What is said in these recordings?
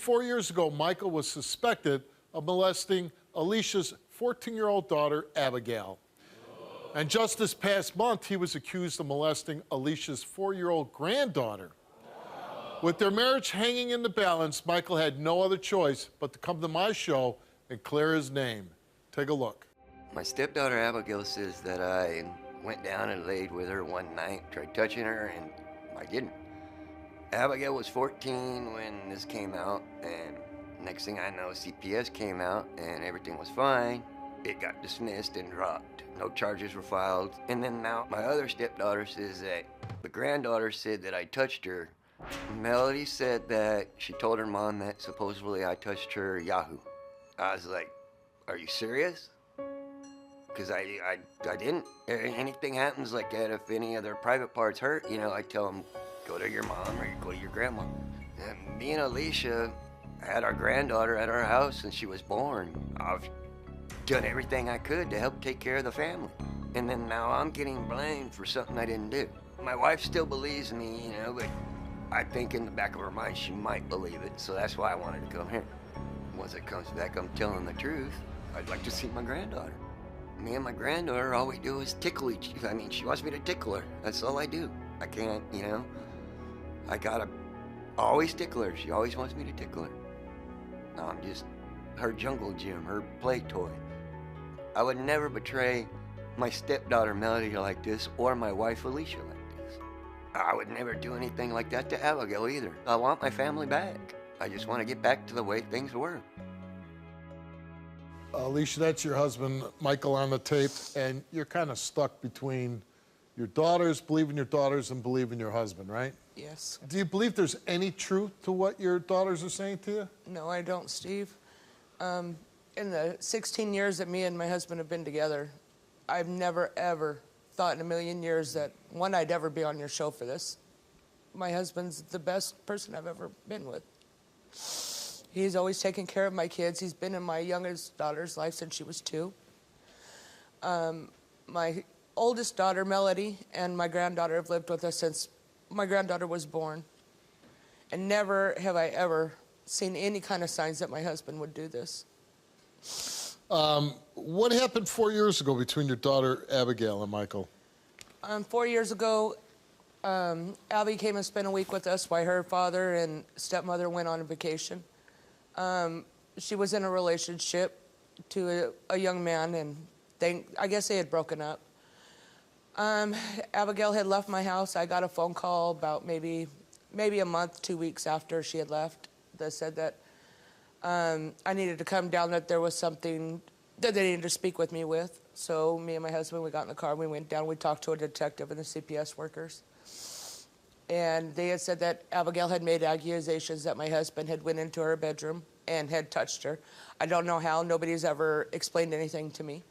4 years ago, Michael was suspected of molesting Alicia's 14-year-old daughter, Abigail. And just this past month, he was accused of molesting Alicia's 4-year-old granddaughter. With their marriage hanging in the balance, Michael had no other choice but to come to my show and clear his name. Take a look. My stepdaughter Abigail says that I went down and laid with her one night, tried touching her, and I didn't. Abigail was 14 when this came out, and next thing I know, CPS came out and everything was fine. It got dismissed and dropped. No charges were filed. And then now my other stepdaughter says that the granddaughter said that I touched her. Melody said that she told her mom that supposedly I touched her Yahoo. I was like, are you serious? Because I didn't. Anything happens like that, if any of their private parts hurt, you know, I tell them, go to your mom or you go to your grandma. And me and Alicia had our granddaughter at our house and she was born. I've done everything I could to help take care of the family. And then now I'm getting blamed for something I didn't do. My wife still believes me, you know, but I think in the back of her mind she might believe it, so that's why I wanted to come here. Once it comes back, I'm telling the truth. I'd like to see my granddaughter. Me and my granddaughter, all we do is tickle each other. I mean, she wants me to tickle her. That's all I do. I can't, you know. I gotta always tickle her. She always wants me to tickle her. No, I'm just her jungle gym, her play toy. I would never betray my stepdaughter Melody like this or my wife Alicia like this. I would never do anything like that to Abigail either. I want my family back. I just want to get back to the way things were. Alicia, that's your husband, Michael, on the tape, and you're kind of stuck between your daughters, believing your daughters, and believing your husband, right? Yes. Do you believe there's any truth to what your daughters are saying to you? No, I don't, Steve. In the 16 years that me and my husband have been together, I've never, ever thought in a million years that, one, I'd ever be on your show for this. My husband's the best person I've ever been with. He's always taken care of my kids. He's been in my youngest daughter's life since she was 2. My oldest daughter, Melody, and my granddaughter have lived with us since my granddaughter was born. And never have I ever seen any kind of signs that my husband would do this. What happened 4 years ago between your daughter, Abigail, and Michael? 4 years ago, Abby came and spent a week with us while her father and stepmother went on a vacation. She was in a relationship to a young man, and I guess they had broken up. Abigail had left my house. I got a phone call about maybe a month, 2 weeks after she had left that said that I needed to come down, that there was something that they needed to speak with me with. So me and my husband, we got in the car, we went down, we talked to a detective and the CPS workers. And they had said that Abigail had made accusations that my husband had went into her bedroom and had touched her. I don't know how. Nobody's ever explained anything to me.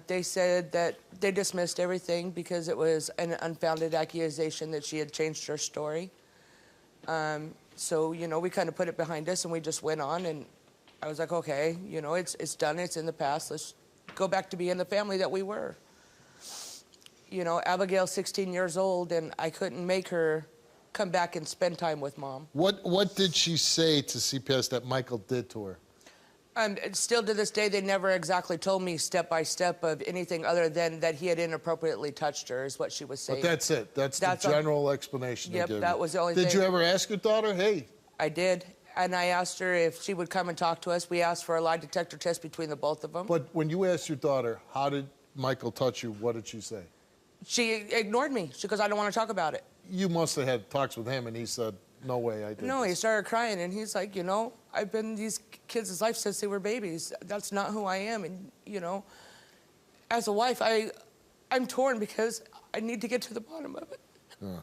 They said that they dismissed everything because it was an unfounded accusation that she had changed her story. So, you know, we kind of put it behind us and we just went on, and I was like, okay, you know, it's done, it's in the past. Let's go back to being the family that we were. You know, Abigail's 16 years old, and I couldn't make her come back and spend time with Mom. What did she say to CPS that Michael did to her? Still to this day, they never exactly told me step by step of anything other than that he had inappropriately touched her, is what she was saying. But that's it. That's the general explanation they Yep, gave that you. was the only thing. Did you ever ask your daughter, hey? I did, and I asked her if she would come and talk to us. We asked for a lie detector test between the both of them. But when you asked your daughter, how did Michael touch you, what did she say? She ignored me. She goes, I don't want to talk about it. You must have had talks with him, and he said, no way I did No, this. he started crying, and he's like, you know, I've been in these kids' life since they were babies. That's not who I am. And, you know, as a wife, I'm torn because I need to get to the bottom of it. Yeah.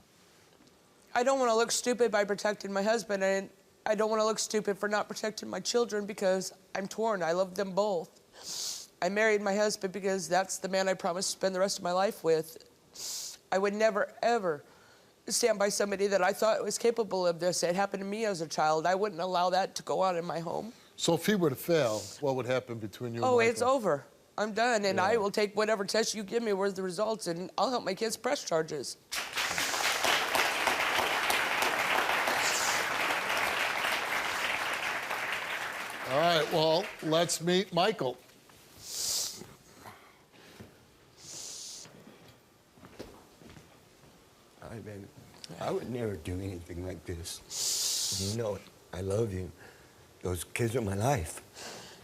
I don't want to look stupid by protecting my husband, and I don't want to look stupid for not protecting my children because I'm torn. I love them both. I married my husband because that's the man I promised to spend the rest of my life with. I would never, ever stand by somebody that I thought was capable of this. It happened to me as a child. I wouldn't allow that to go on in my home. So if he were to fail, what would happen between you and Oh, Michael? it's over. I'm done, and I will take whatever test you give me with the results, and I'll help my kids press charges. All right, well, let's meet Michael. Hi, baby. I would never do anything like this. You know it. I love you. Those kids are my life.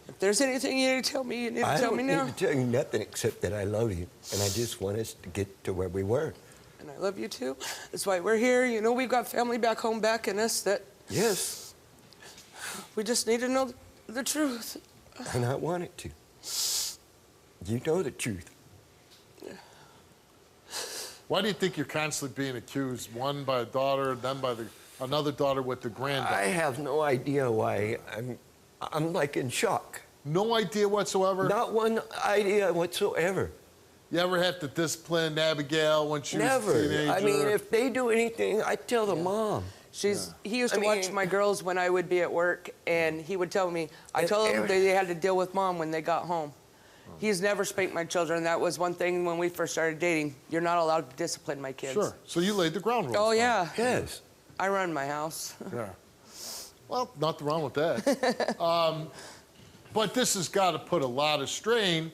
If there's anything you need to tell me, you need to tell me now. I don't need to tell you nothing except that I love you. And I just want us to get to where we were. And I love you too. That's why we're here. You know, we've got family back home backing us that Yes. we just need to know the truth. And I want it to. You know the truth. Why do you think you're constantly being accused, one by a daughter, then by another daughter with the granddaughter? I have no idea why. I'm like in shock. No idea whatsoever? Not one idea whatsoever. You ever have to discipline Abigail when she was a Never. teenager? I mean, if they do anything, I tell the mom. He used to watch my girls when I would be at work, and he would tell me, I told them they had to deal with mom when they got home. He's never spanked my children. That was one thing when we first started dating. You're not allowed to discipline my kids. Sure. So you laid the ground rules. Oh, yeah. Yes. I run my house. Yeah. Well, nothing wrong with that. But this has got to put a lot of strain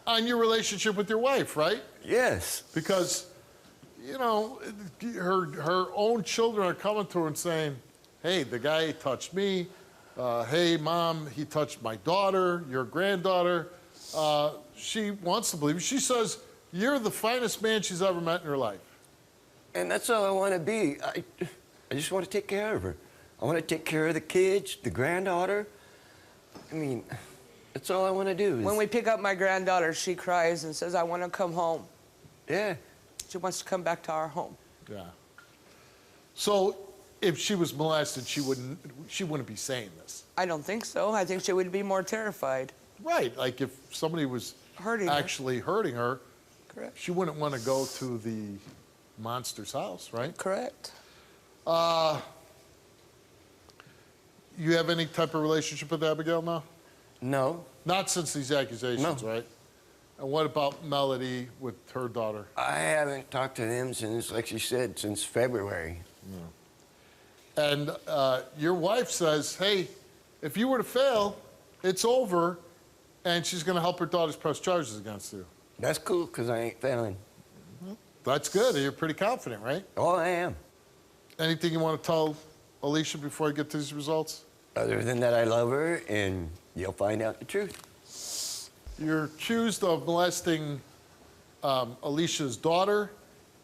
on your relationship with your wife, right? Yes. Because, you know, her own children are coming to her and saying, hey, the guy touched me. Hey, Mom, he touched my daughter, your granddaughter. She wants to believe it. She says, you're the finest man she's ever met in her life. And that's all I want to be. I just want to take care of her. I want to take care of the kids, the granddaughter. I mean, that's all I want to do. When we pick up my granddaughter, she cries and says, I want to come home. Yeah. She wants to come back to our home. Yeah. So if she was molested, she wouldn't be saying this. I don't think so. I think she would be more terrified. Right. Like if somebody was hurting her, Correct. she wouldn't want to go to the monster's house, right? Correct. You have any type of relationship with Abigail now? No. Not since these accusations, No. right? And what about Melody with her daughter? I haven't talked to them since, like she said, since February. And your wife says, hey, if you were to fail, it's over, and she's going to help her daughters press charges against you. That's cool, because I ain't failing. That's good. You're pretty confident, right? Oh, I am. Anything you want to tell Alicia before I get to these results? Other than that, I love her, and you'll find out the truth. You're accused of molesting Alicia's daughter,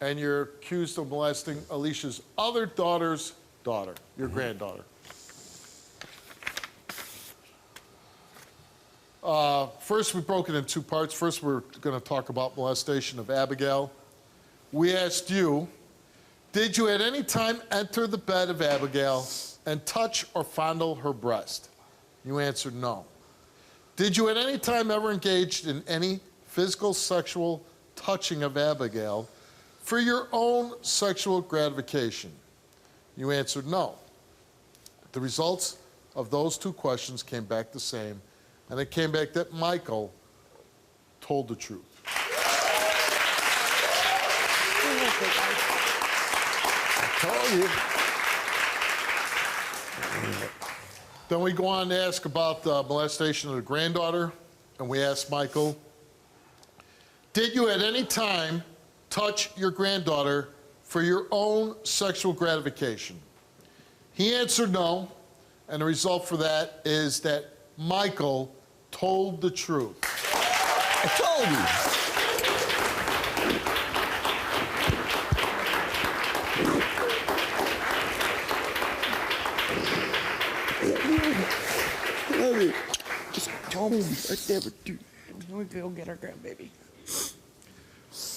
and you're accused of molesting Alicia's other daughter's daughter, your granddaughter. First, we broke it in two parts. First, we're going to talk about molestation of Abigail. We asked you, did you at any time enter the bed of Abigail and touch or fondle her breast? You answered no. Did you at any time ever engage in any physical sexual touching of Abigail for your own sexual gratification? You answered no. The results of those two questions came back the same, and it came back that Michael told the truth. Told you. Then we go on to ask about the molestation of the granddaughter, and we asked Michael, did you at any time touch your granddaughter for your own sexual gratification? He answered no, and the result for that is that Michael told the truth. I told you. Just told me I'd never do that. We go get our grandbaby.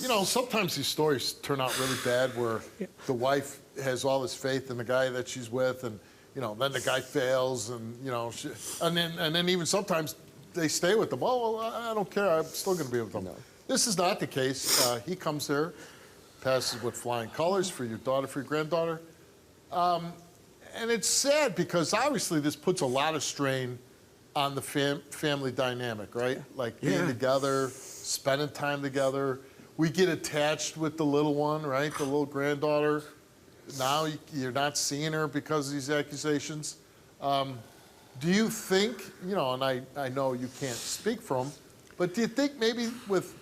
You know, sometimes these stories turn out really bad where the wife has all this faith in the guy that she's with, and, you know, then the guy fails, and, you know, and then even sometimes they stay with them. Oh, well, I don't care. I'm still going to be with them. No. This is not the case. He comes here, passes with flying colors for your daughter, for your granddaughter. And it's sad because obviously this puts a lot of strain on the family dynamic, right? Like being together, spending time together. We get attached with the little one, right? The little granddaughter. Now you're not seeing her because of these accusations. Do you think, you know, and I know you can't speak for him, but do you think maybe with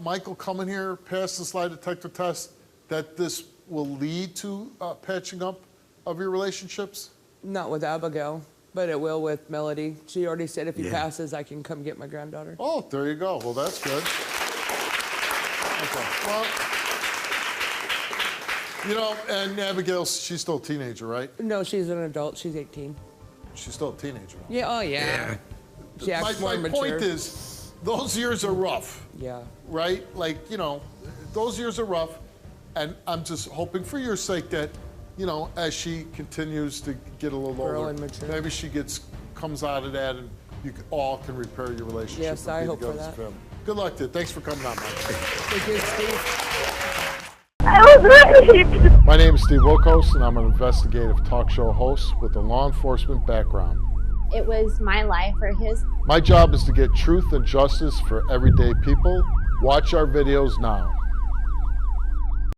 Michael coming here, pass the lie detector test, that this will lead to patching up of your relationships? Not with Abigail, but it will with Melody. She already said if he passes, I can come get my granddaughter. Oh, there you go. Well, that's good. Okay. Well, you know, and Abigail, she's still a teenager, right? No, she's an adult. She's 18. She's still a teenager. Yeah, oh yeah. She acts more My mature. point is, those years are rough, Yeah. right? Like, you know, those years are rough, and I'm just hoping for your sake that, you know, as she continues to get a little Grow older, and mature. maybe she comes out of that, and you all can repair your relationship. Yes, and I be hope for together as a that. family. Good luck to you. Thanks for coming on, Mike. Thank you, Steve. I was raped. My name is Steve Wilkos, and I'm an investigative talk show host with a law enforcement background. It was my life or his. My job is to get truth and justice for everyday people. Watch our videos now.